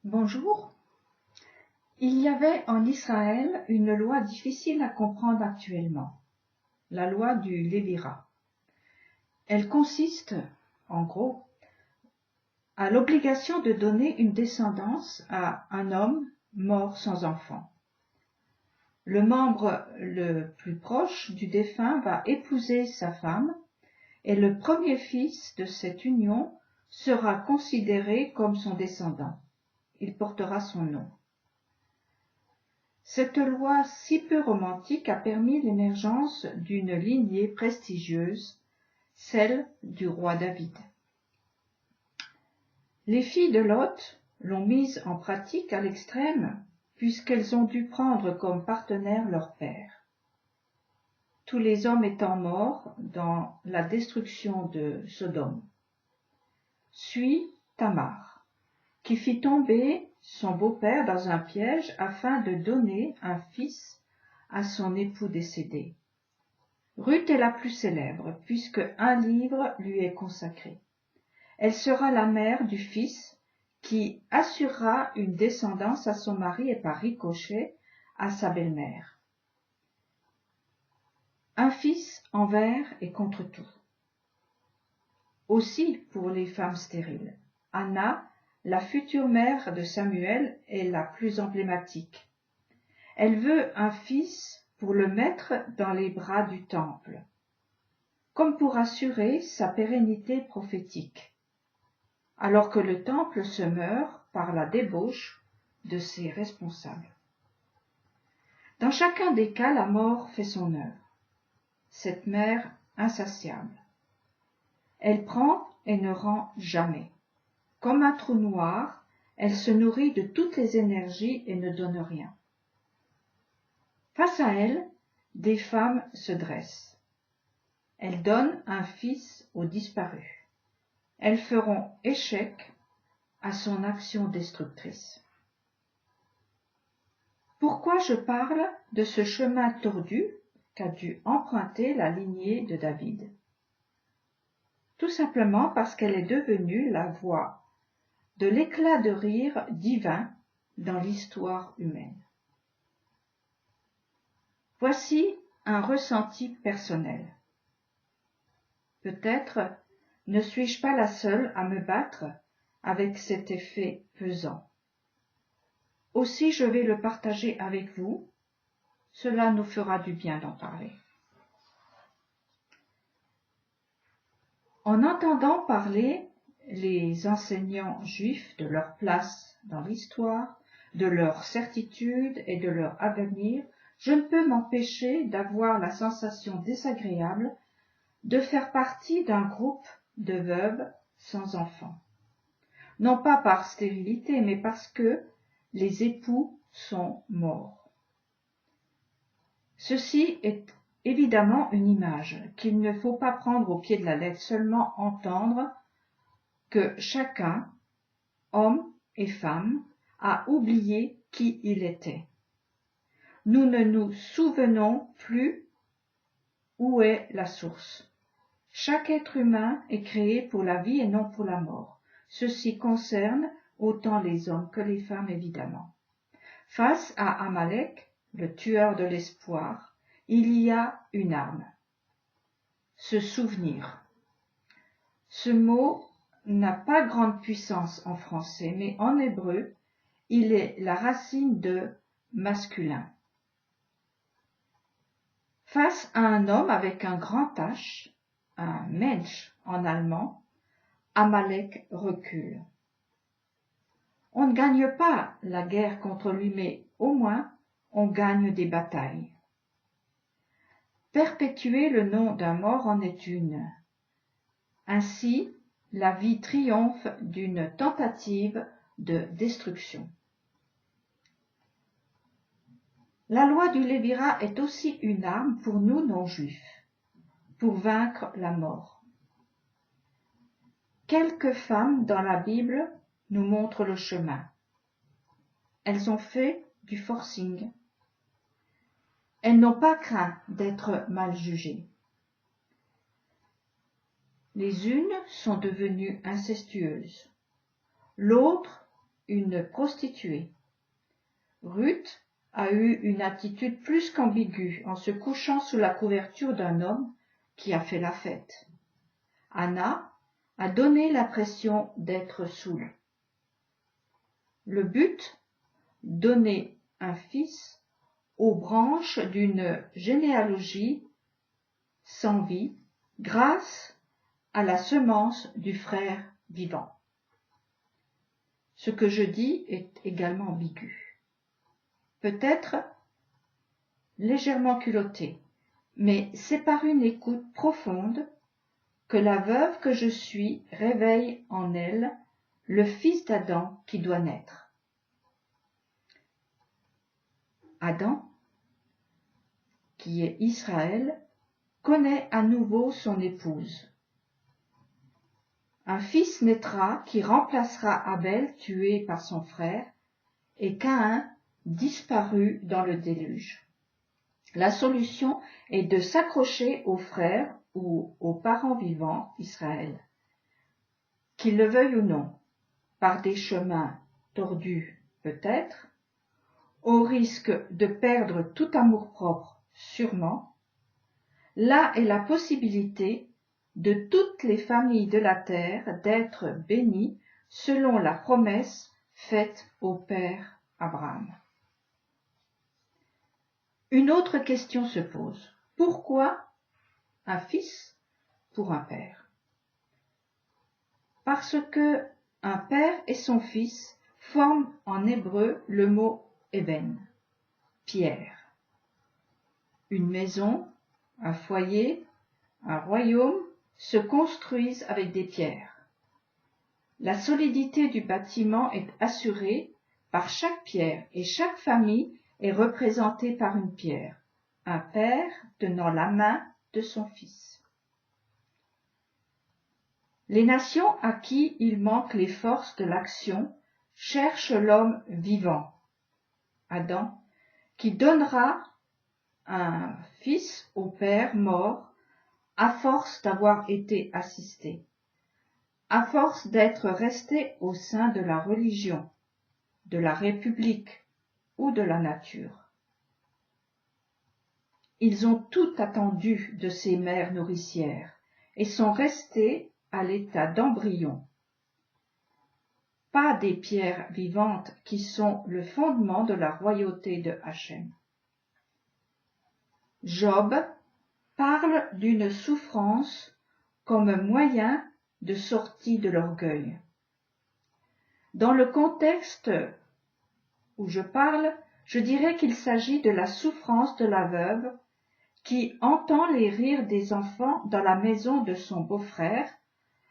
Bonjour. Il y avait en Israël une loi difficile à comprendre actuellement, la loi du Lévira. Elle consiste, en gros, à l'obligation de donner une descendance à un homme mort sans enfant. Le membre le plus proche du défunt va épouser sa femme et le premier fils de cette union sera considéré comme son descendant. Il portera son nom. Cette loi si peu romantique a permis l'émergence d'une lignée prestigieuse, celle du roi David. Les filles de Lot l'ont mise en pratique à l'extrême, puisqu'elles ont dû prendre comme partenaire leur père. Tous les hommes étant morts dans la destruction de Sodome. Suit Tamar, qui fit tomber son beau-père dans un piège afin de donner un fils à son époux décédé. Ruth est la plus célèbre, puisque un livre lui est consacré. Elle sera la mère du fils qui assurera une descendance à son mari et par ricochet à sa belle-mère. Un fils envers et contre tout. Aussi pour les femmes stériles. Anna, la future mère de Samuel, est la plus emblématique. Elle veut un fils pour le mettre dans les bras du temple, comme pour assurer sa pérennité prophétique, alors que le temple se meurt par la débauche de ses responsables. Dans chacun des cas, la mort fait son œuvre. Cette mère insatiable. Elle prend et ne rend jamais. Comme un trou noir, elle se nourrit de toutes les énergies et ne donne rien. Face à elle, des femmes se dressent. Elles donnent un fils aux disparus. Elles feront échec à son action destructrice. Pourquoi je parle de ce chemin tordu qu'a dû emprunter la lignée de David? Tout simplement parce qu'elle est devenue la voix de l'éclat de rire divin dans l'histoire humaine. Voici un ressenti personnel. Peut-être ne suis-je pas la seule à me battre avec cet effet pesant. Aussi je vais le partager avec vous, cela nous fera du bien d'en parler. En entendant parler les enseignants juifs de leur place dans l'histoire, de leur certitude et de leur avenir, je ne peux m'empêcher d'avoir la sensation désagréable de faire partie d'un groupe de veuves sans enfants. Non pas par stérilité, mais parce que les époux sont morts. Ceci est évidemment une image qu'il ne faut pas prendre au pied de la lettre, seulement entendre que chacun, homme et femme, a oublié qui il était. Nous ne nous souvenons plus où est la source. Chaque être humain est créé pour la vie et non pour la mort. Ceci concerne autant les hommes que les femmes, évidemment. Face à Amalek, le tueur de l'espoir, il y a une arme. Se souvenir. Ce mot n'a pas grande puissance en français, mais en hébreu, il est la racine de masculin. Face à un homme avec un grand H, un Mensch en allemand, Amalek recule. On ne gagne pas la guerre contre lui, mais au moins on gagne des batailles. Perpétuer le nom d'un mort en est une. Ainsi, la vie triomphe d'une tentative de destruction. La loi du Lévira est aussi une arme pour nous non-juifs, pour vaincre la mort. Quelques femmes dans la Bible nous montrent le chemin. Elles ont fait du forcing. Elles n'ont pas craint d'être mal jugées. Les unes sont devenues incestueuses. L'autre une prostituée. Ruth a eu une attitude plus qu'ambiguë en se couchant sous la couverture d'un homme qui a fait la fête. Anna a donné l'impression d'être saoule. Le but, donner un fils aux branches d'une généalogie sans vie grâce à la semence du frère vivant. Ce que je dis est également ambigu. Peut-être légèrement culotté, mais c'est par une écoute profonde que la veuve que je suis réveille en elle le fils d'Adam qui doit naître. Adam, qui est Israël, connaît à nouveau son épouse. Un fils naîtra qui remplacera Abel tué par son frère et Caïn disparu dans le déluge. La solution est de s'accrocher aux frères ou aux parents vivants Israël, qu'ils le veuillent ou non, par des chemins tordus peut-être, au risque de perdre tout amour-propre sûrement. Là est la possibilité de toutes les familles de la terre d'être bénies selon la promesse faite au père Abraham. Une autre question se pose. Pourquoi un fils pour un père? Parce que un père et son fils forment en hébreu le mot Eben, pierre. Une maison, un foyer, un royaume se construisent avec des pierres. La solidité du bâtiment est assurée par chaque pierre et chaque famille est représentée par une pierre, un père tenant la main de son fils. Les nations à qui il manque les forces de l'action cherchent l'homme vivant, Adam, qui donnera un fils au père mort à force d'avoir été assisté, à force d'être resté au sein de la religion, de la République ou de la nature. Ils ont tout attendu de ces mères nourricières et sont restés à l'état d'embryon. Pas des pierres vivantes qui sont le fondement de la royauté de Hachem. Job parle d'une souffrance comme moyen de sortie de l'orgueil. Dans le contexte où je parle, je dirais qu'il s'agit de la souffrance de la veuve qui entend les rires des enfants dans la maison de son beau-frère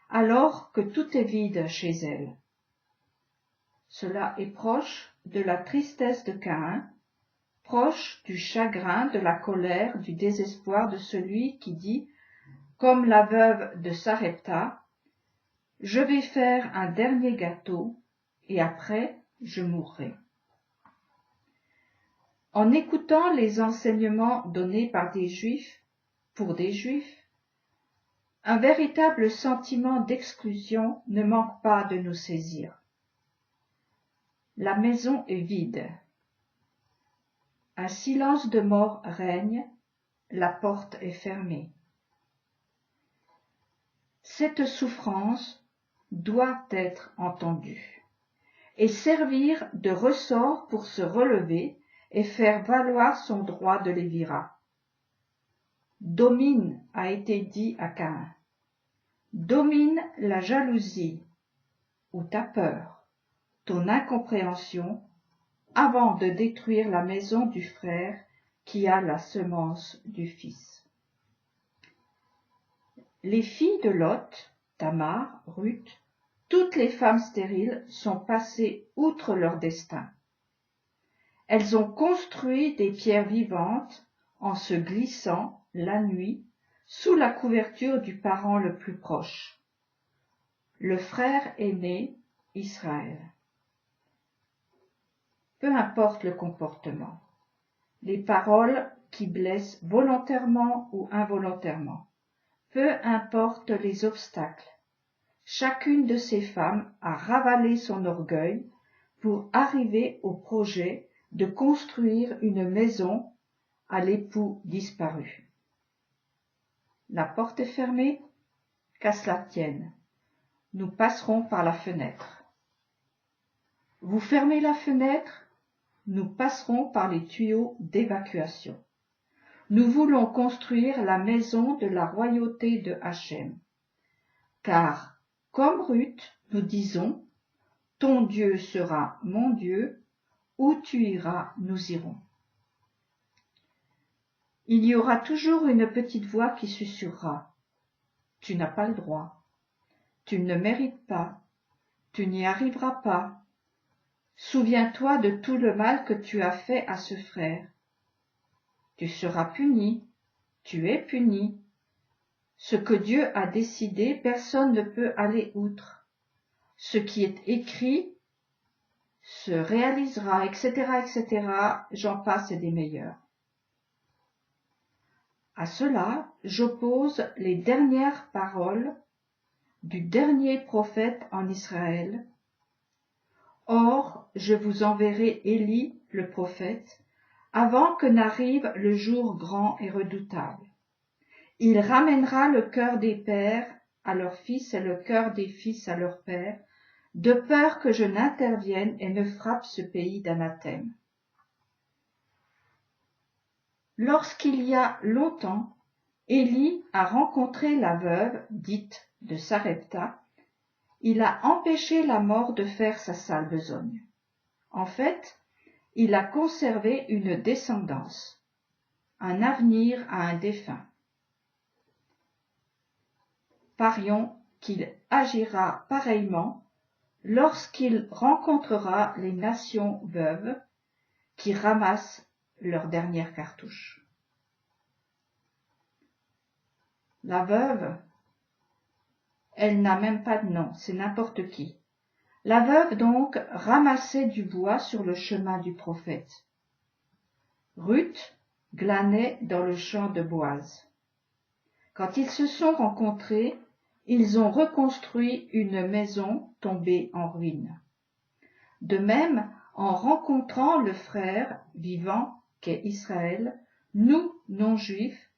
alors que tout est vide chez elle. Cela est proche de la tristesse de Caïn, proche du chagrin, de la colère, du désespoir de celui qui dit, comme la veuve de Sarepta, « Je vais faire un dernier gâteau et après je mourrai. » En écoutant les enseignements donnés par des Juifs, pour des Juifs, un véritable sentiment d'exclusion ne manque pas de nous saisir. La maison est vide. Un silence de mort règne, la porte est fermée. Cette souffrance doit être entendue et servir de ressort pour se relever et faire valoir son droit de lévirat. Domine, a été dit à Caïn. Domine la jalousie ou ta peur, ton incompréhension, avant de détruire la maison du frère qui a la semence du fils. Les filles de Lot, Tamar, Ruth, toutes les femmes stériles sont passées outre leur destin. Elles ont construit des pierres vivantes en se glissant, la nuit, sous la couverture du parent le plus proche, le frère aîné, Israël. Peu importe le comportement, les paroles qui blessent volontairement ou involontairement, peu importe les obstacles, chacune de ces femmes a ravalé son orgueil pour arriver au projet de construire une maison à l'époux disparu. La porte est fermée, qu'à cela tienne. Nous passerons par la fenêtre. Vous fermez la fenêtre, nous passerons par les tuyaux d'évacuation. Nous voulons construire la maison de la royauté de Hachem. Car, comme Ruth, nous disons, ton Dieu sera mon Dieu, où tu iras, nous irons. Il y aura toujours une petite voix qui susurrera. Tu n'as pas le droit. Tu ne mérites pas. Tu n'y arriveras pas. Souviens-toi de tout le mal que tu as fait à ce frère. Tu seras puni. Tu es puni. Ce que Dieu a décidé, personne ne peut aller outre. Ce qui est écrit se réalisera, etc., etc. J'en passe et des meilleurs. À cela, j'oppose les dernières paroles du dernier prophète en Israël. Or, je vous enverrai Élie, le prophète, avant que n'arrive le jour grand et redoutable. Il ramènera le cœur des pères à leurs fils et le cœur des fils à leurs pères, de peur que je n'intervienne et ne frappe ce pays d'anathème. Lorsqu'il y a longtemps, Élie a rencontré la veuve, dite de Sarepta. Il a empêché la mort de faire sa sale besogne. En fait, il a conservé une descendance, un avenir à un défunt. Parions qu'il agira pareillement lorsqu'il rencontrera les nations veuves qui ramassent leur dernière cartouche. La veuve, elle n'a même pas de nom, c'est n'importe qui. La veuve donc ramassait du bois sur le chemin du prophète. Ruth glanait dans le champ de Boaz. Quand ils se sont rencontrés, ils ont reconstruit une maison tombée en ruine. De même, en rencontrant le frère vivant qu'est Israël, nous, non-juifs,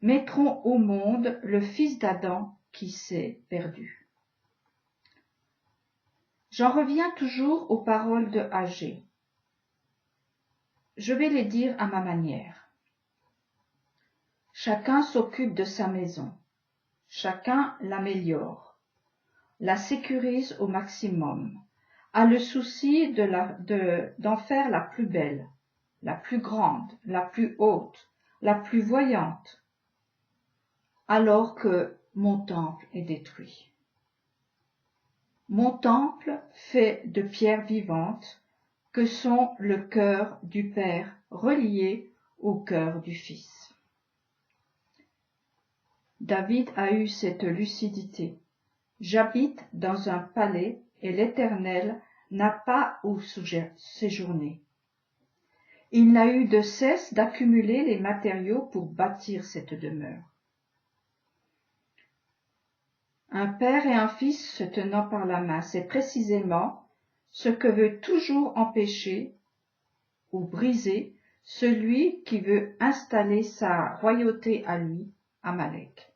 mettrons au monde le fils d'Adam qui s'est perdu. J'en reviens toujours aux paroles de Agé. Je vais les dire à ma manière. Chacun s'occupe de sa maison. Chacun l'améliore, la sécurise au maximum, a le souci d'en faire la plus belle, la plus grande, la plus haute, la plus voyante, alors que mon temple est détruit. Mon temple fait de pierres vivantes que sont le cœur du Père relié au cœur du Fils. David a eu cette lucidité. J'habite dans un palais et l'Éternel n'a pas où séjourner. Il n'a eu de cesse d'accumuler les matériaux pour bâtir cette demeure. Un père et un fils se tenant par la main, c'est précisément ce que veut toujours empêcher ou briser celui qui veut installer sa royauté à lui, Amalek.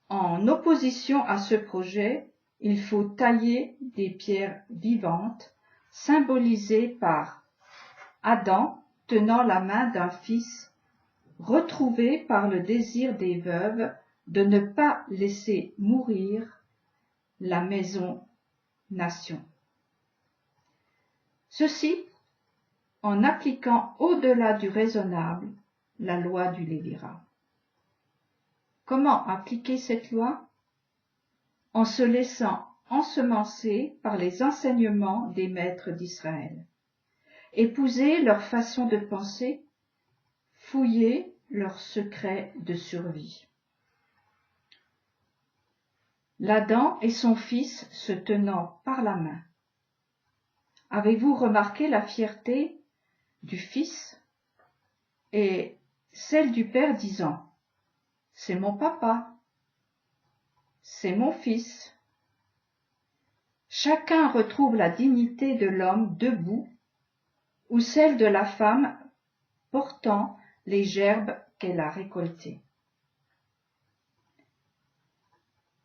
En opposition à ce projet, il faut tailler des pierres vivantes, symbolisées par Adam tenant la main d'un fils, retrouvé par le désir des veuves de ne pas laisser mourir la maison-nation. Ceci en appliquant au-delà du raisonnable la loi du Lévirat. Comment appliquer cette loi? En se laissant ensemencer par les enseignements des maîtres d'Israël. Épouser leur façon de penser, fouiller leurs secrets de survie. L'Adam et son fils se tenant par la main. Avez-vous remarqué la fierté du fils et celle du père disant « C'est mon papa, c'est mon fils ». chacun retrouve la dignité de l'homme debout ou celle de la femme portant les gerbes qu'elle a récoltées.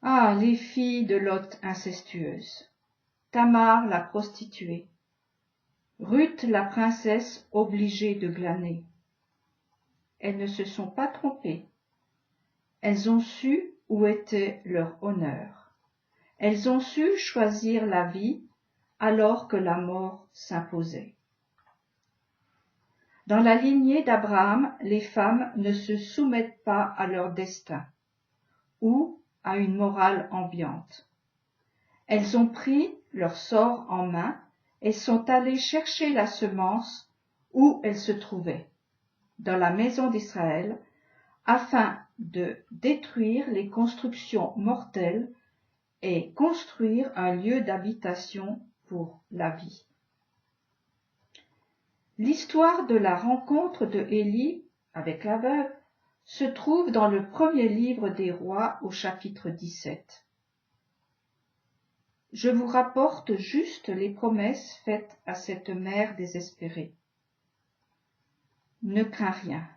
Ah, les filles de Lot incestueuses, Tamar la prostituée, Ruth la princesse obligée de glaner. Elles ne se sont pas trompées. Elles ont su où était leur honneur. Elles ont su choisir la vie alors que la mort s'imposait. Dans la lignée d'Abraham, les femmes ne se soumettent pas à leur destin ou à une morale ambiante. Elles ont pris leur sort en main et sont allées chercher la semence où elle se trouvait, dans la maison d'Israël, afin de détruire les constructions mortelles et construire un lieu d'habitation pour la vie. L'histoire de la rencontre de Élie avec la veuve se trouve dans le premier livre des Rois au chapitre 17. Je vous rapporte juste les promesses faites à cette mère désespérée. Ne crains rien.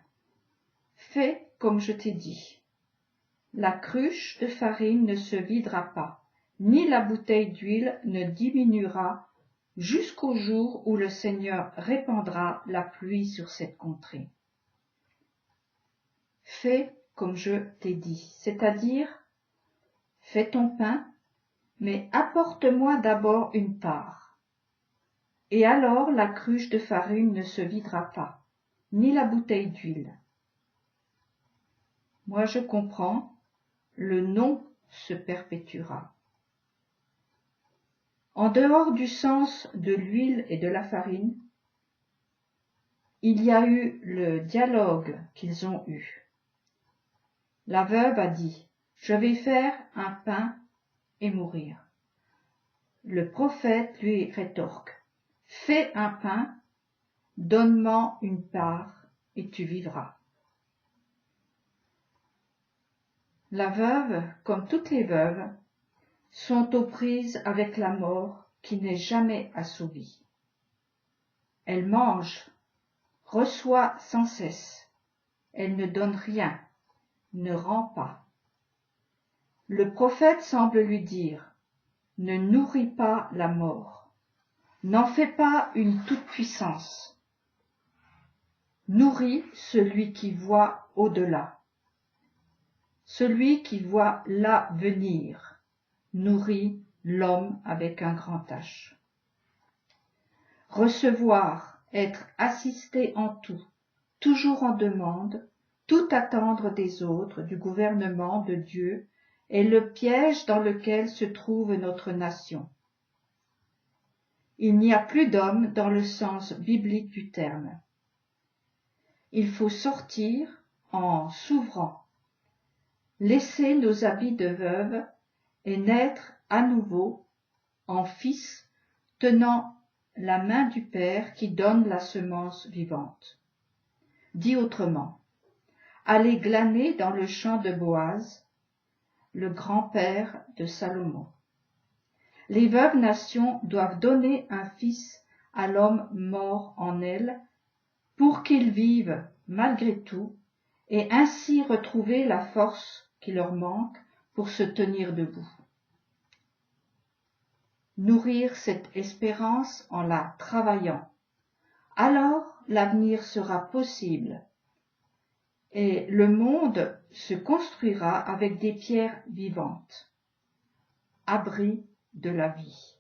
Fais comme je t'ai dit. La cruche de farine ne se videra pas, ni la bouteille d'huile ne diminuera jusqu'au jour où le Seigneur répandra la pluie sur cette contrée. Fais comme je t'ai dit, c'est-à-dire fais ton pain, mais apporte-moi d'abord une part. Et alors la cruche de farine ne se videra pas, ni la bouteille d'huile. Moi je comprends, le non se perpétuera. En dehors du sens de l'huile et de la farine, il y a eu le dialogue qu'ils ont eu. La veuve a dit, « Je vais faire un pain et mourir. » Le prophète lui rétorque, « Fais un pain, donne-moi une part et tu vivras. » La veuve, comme toutes les veuves, sont aux prises avec la mort qui n'est jamais assouvie. Elle mange, reçoit sans cesse, elle ne donne rien, ne rend pas. Le prophète semble lui dire, ne nourris pas la mort, n'en fais pas une toute-puissance. Nourris celui qui voit au-delà, celui qui voit l'avenir, nourrit l'homme avec un grand H. Recevoir, être assisté en tout, toujours en demande, tout attendre des autres, du gouvernement de Dieu, est le piège dans lequel se trouve notre nation. Il n'y a plus d'homme dans le sens biblique du terme. Il faut sortir en s'ouvrant, laisser nos habits de veuve et naître à nouveau en fils tenant la main du Père qui donne la semence vivante. Dit autrement, aller glaner dans le champ de Boaz, le grand-père de Salomon. Les veuves nations doivent donner un fils à l'homme mort en elles pour qu'il vive malgré tout et ainsi retrouver la force qui leur manque pour se tenir debout. Nourrir cette espérance en la travaillant. Alors l'avenir sera possible et le monde se construira avec des pierres vivantes, abri de la vie.